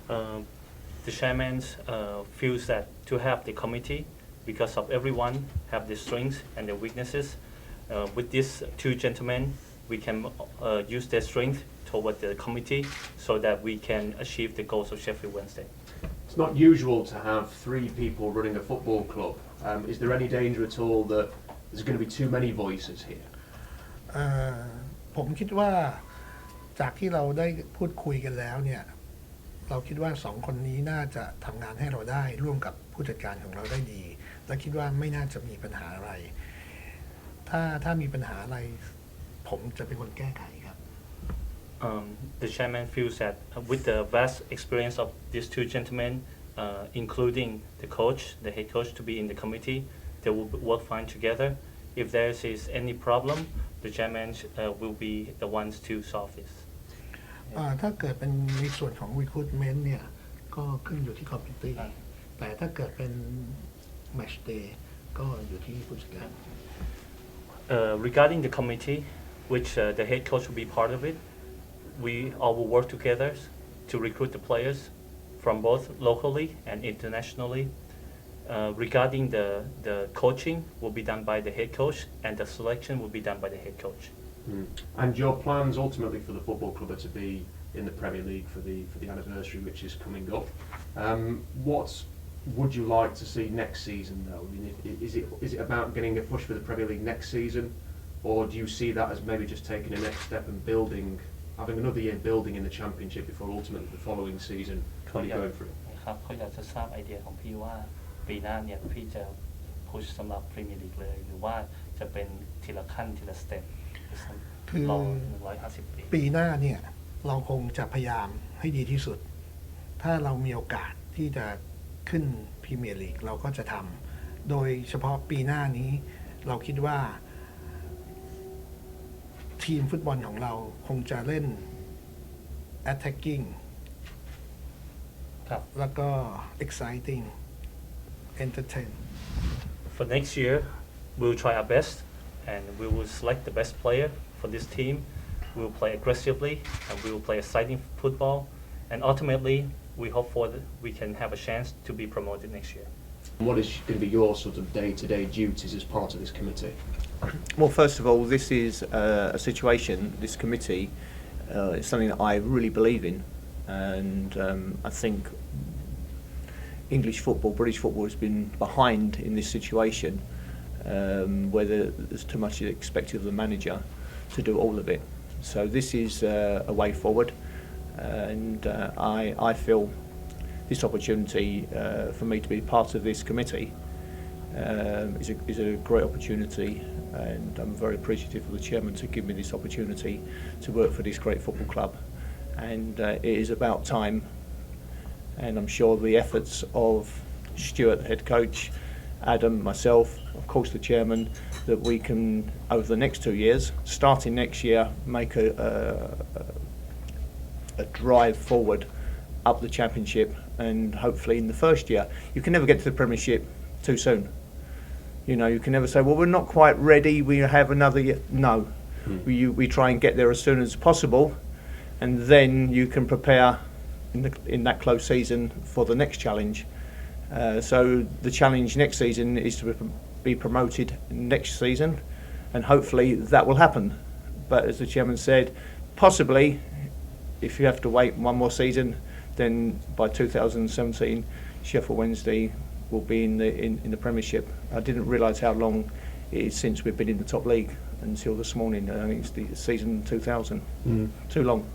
Uh, the chairman feels that to have the committee, because of everyone have their strengths and their weaknesses. With these two gentlemen, we can use their strength toward the committee so that we can achieve the goals of Sheffield Wednesday. It's not usual to have three people running a football club. Is there any danger at all that there's going to be too many voices here? ผมคิดว่าจากที่เราได้พูดคุยกันแล้วเนี่ยเราคิดว่าสองคนนี้น่าจะทำงานให้เราได้ร่วมกับผู้จัดการของเราได้ดีและคิดว่าไม่น่าจะมีปัญหาอะไรถ้ามีปัญหาอะไรผมจะเป็นคนแก้ไขครับ The chairman feels that with the vast experience of these two gentlemen, including the coach, the head coach, to be in the committee, they will work fine together. If there is any problem, the chairman will be the ones to solve this. ถ้าเกิดเป็นในส่วนของ recruitment เนี่ยก็ขึ้นอยู่ที่ committee แต่ถ้าเกิดเป็น match day ก็อยู่ที่ผู้จัดการ Regarding the committee, which the head coach will be part of it, we all will work together to recruit the players from both locally and internationally. Regarding the coaching will be done by the head coach, and the selection will be done by the head coach. And your plans ultimately for the football club are to be in the Premier League for the anniversary, which is coming up. What would you like to see next season, though? I mean, is it about getting a push for the Premier League next season, or do you see that as maybe just taking a next step and having another year building in the Championship before ultimately the following season going through? ครับเขาอยากจะทราบไอเดียของพี่ว่าปีหน้าเนี่ยพี่จะพุชสำหรับพรีเมียร์ลีกเลยหรือว่าจะเป็นทีละขั้นทีละสเต็ปรอ150 ปีหน้าเนี่ยเราคงจะพยายามให้ดีที่สุดถ้าเรามีโอกาสที่จะขึ้นพรีเมียร์ลีกเราก็จะทำโดยเฉพาะปีหน้านี้เราคิดว่าทีมฟุตบอลของเราคงจะเล่น attacking ครับแล้วก็ exciting entertain. For next year, we will try our best, and we will select the best player for this team. We will play aggressively, and we will play exciting football, and ultimately, we hope we can have a chance to be promoted next year. What is going to be your sort of day-to-day duties as part of this committee? Well, first of all, this is a situation, this committee, is something that I really believe in, and I think English football, British football has been behind in this situation, where there's too much expected of the manager to do all of it. So this is a way forward, and I feel this opportunity for me to be part of this committee is a great opportunity, and I'm very appreciative of the chairman to give me this opportunity to work for this great football club, and it is about time. And I'm sure the efforts of Stuart, the head coach, Adam, myself, of course the chairman, that we can, over the next 2 years, starting next year, make a drive forward up the Championship, and hopefully in the first year. You can never get to the Premiership too soon. You know, you can never say, well, we're not quite ready, we have another year. No. We try and get there as soon as possible, and then you can prepare in that close season for the next challenge. So the challenge next season is to be promoted next season, and hopefully that will happen. But as the chairman said, possibly if you have to wait one more season, then by 2017 Sheffield Wednesday will be in the Premiership. I didn't realise how long it is since we've been in the top league until this morning. I think it's the season 2000. Too long.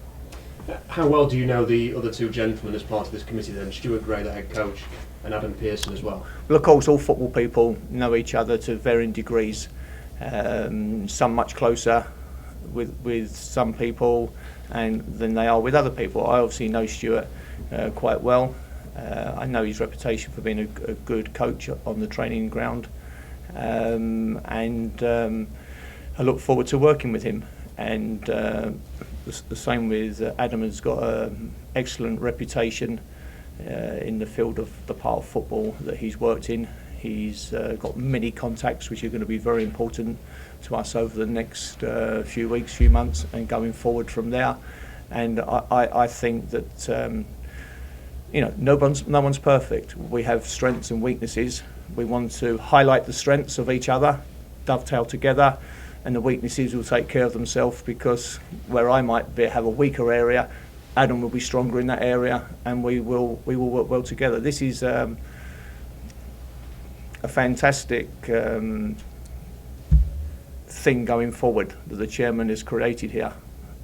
How well do you know the other two gentlemen as part of this committee then? Stuart Gray, the head coach, and Adam Pearson as well? Well, of course, all football people know each other to varying degrees. Some much closer with some people than they are with other people. I obviously know Stuart quite well. I know his reputation for being a good coach on the training ground, and I look forward to working with him. And the same with Adam has got an excellent reputation in the field of the part of football that he's worked in. He's got many contacts which are going to be very important to us over the next few weeks, few months, and going forward from there. And I think that no one's perfect. We have strengths and weaknesses. We want to highlight the strengths of each other, dovetail together, and the weaknesses will take care of themselves, because where I might have a weaker area, Adam will be stronger in that area, and we will work well together. This is a fantastic thing going forward that the chairman has created here,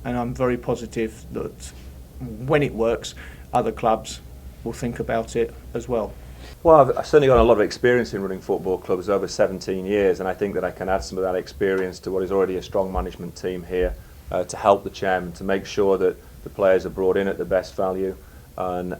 and I'm very positive that when it works, other clubs will think about it as well. Well, I've certainly got a lot of experience in running football clubs over 17 years, and I think that I can add some of that experience to what is already a strong management team here to help the chairman, to make sure that the players are brought in at the best value, and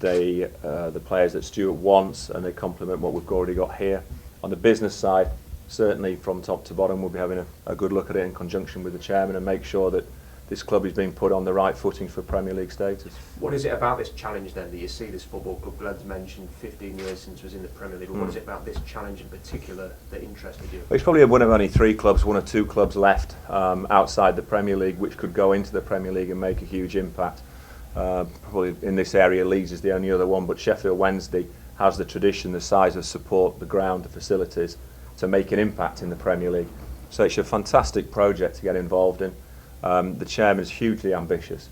the players that Stuart wants, and they complement what we've already got here. On the business side, certainly from top to bottom, we'll be having a good look at it in conjunction with the chairman and make sure that this club is being put on the right footing for Premier League status. What is it about this challenge then that you see this football club? Glenn's mentioned 15 years since it was in the Premier League. What is it about this challenge in particular that interested you? It's probably one of only 3 clubs, 1 or 2 clubs left outside the Premier League which could go into the Premier League and make a huge impact. Probably in this area, Leeds is the only other one, but Sheffield Wednesday has the tradition, the size of support, the ground, the facilities to make an impact in the Premier League. So it's a fantastic project to get involved in. The chairman is hugely ambitious,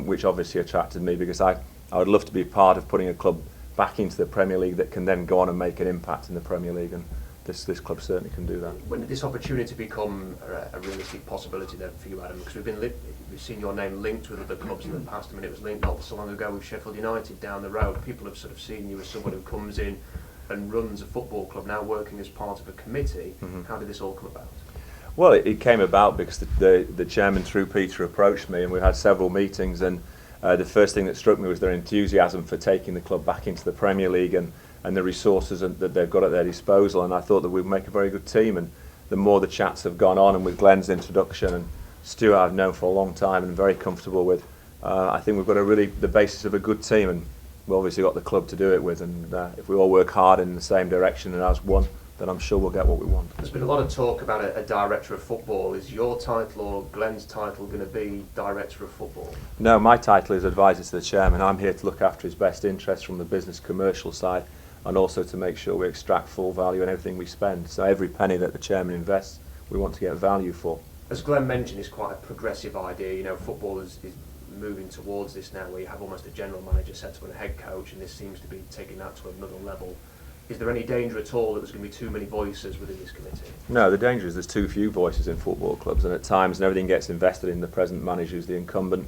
which obviously attracted me, because I would love to be part of putting a club back into the Premier League that can then go on and make an impact in the Premier League, and this club certainly can do that. When did this opportunity become a realistic possibility then for you, Adam? Because we've seen your name linked with other clubs in the past. I mean, it was linked not so long ago with Sheffield United down the road. People have sort of seen you as someone who comes in and runs a football club, now working as part of a committee. How did this all come about? Well, it came about because the chairman, through Peter, approached me, and we had several meetings, and the first thing that struck me was their enthusiasm for taking the club back into the Premier League and the resources that they've got at their disposal, and I thought that we'd make a very good team. And the more the chats have gone on, and with Glenn's introduction, and Stuart I've known for a long time and very comfortable with, I think we've got the basis of a good team, and we've obviously got the club to do it with, and if we all work hard in the same direction and as one, then I'm sure we'll get what we want. There's been a lot of talk about a director of football. Is your title or Glenn's title going to be director of football? No, my title is advisor to the chairman. I'm here to look after his best interests from the business commercial side, and also to make sure we extract full value in everything we spend. So every penny that the chairman invests, we want to get value for. As Glenn mentioned, it's quite a progressive idea. Football is moving towards this now, where you have almost a general manager set up and a head coach, and this seems to be taking that to another level. Is there any danger at all that there's going to be too many voices within this committee? No, the danger is there's too few voices in football clubs, and at times everything gets invested in the present manager who's the incumbent,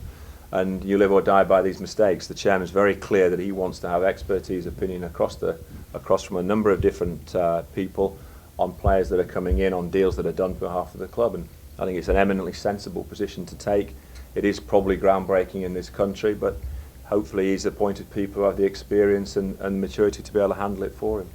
and you live or die by these mistakes. The chairman's very clear that he wants to have expertise, opinion across from a number of different people on players that are coming in, on deals that are done on behalf of the club, and I think it's an eminently sensible position to take. It is probably groundbreaking in this country, but hopefully he's appointed people who have the experience and maturity to be able to handle it for him.